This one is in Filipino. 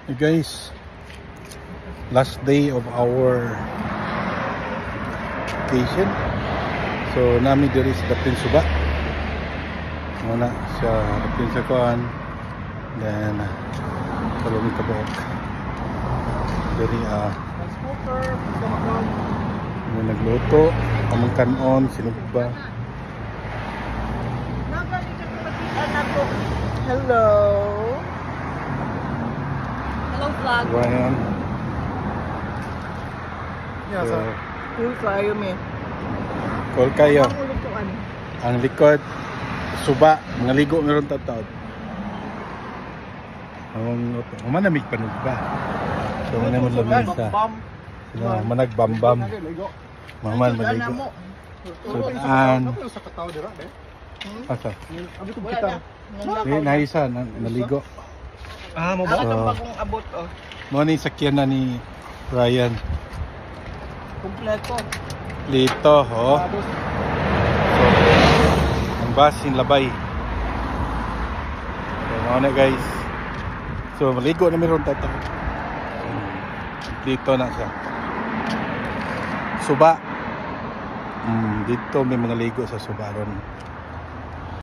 Hey guys, last day of our vacation. So nami diri sa Dapin Suba. Muna sa Dapin Suban. Then kalumi kabuok. Diri nagluto, among kanon, sinugba. Hello. Hello vlog. Ayan. So, Full kayo me. call kayo. Ang ulutuan. Ang likod, suba, mga ligo meron tataw. Ang manamig panugba. So manamig lamisa. Sila managbambam. Maman maligo. Sudaan. Asa? Naisa, naligo. Mo ba? Ang bagong abot oh. Mo ni sakyan na ni Ryan. Kompleto. Lito, oh. So, ang bus in Labay. So, mga na guys. So, maligo na meron tata. Dito na siya. Suba. Dito may mga ligo sa Suba ron.